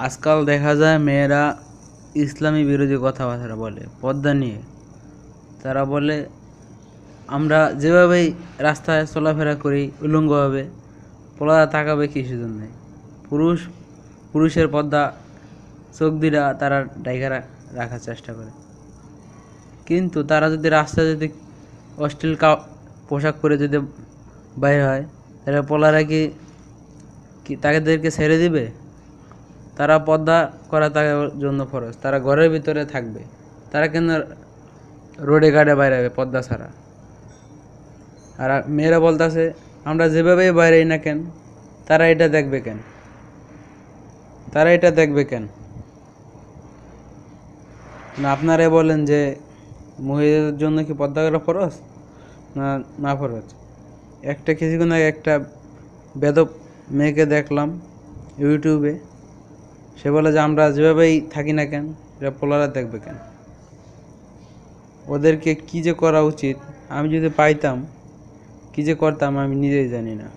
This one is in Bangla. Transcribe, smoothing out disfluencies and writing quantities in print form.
আজকাল দেখা যায় মেয়েরা ইসলামী বিরোধী কথাবার্তা বলে পর্দা নিয়ে। তারা বলে আমরা যেভাবেই রাস্তায় চলাফেরা করি উলঙ্গভাবে, পোলারা তাকাবে কিছু জন্যে। পুরুষের পর্দা চোখ দিলা তারা ডাইকা রাখার চেষ্টা করে। কিন্তু তারা যদি রাস্তায় যদি অশ্লীল পোশাক পরে যদি বাইর হয়, তাহলে পোলারা কি তাদেরকে ছেড়ে দিবে? তারা পর্দা করা তাদের জন্য ফরজ। তারা ঘরের ভিতরে থাকবে, তারা কেন রোডে ঘাটে বাইরে হবে পর্দা ছাড়া? আর মেয়েরা বলতেছে আমরা যেভাবেই বাইরে না কেন, তারা এটা দেখবে কেন? না আপনারা বলেন যে মহিলাদের জন্য কি পর্দা করা ফরজ না ফরজ? কিছুক্ষণ আগে একটা বেদব মেয়েকে দেখলাম ইউটিউবে। সে বলে যে আমরা যেভাবেই থাকি না কেন, এটা পোলারা দেখবে কেন? ওদেরকে কী যে করা উচিত, আমি যদি পাইতাম কী যে করতাম আমি নিজেই জানি না।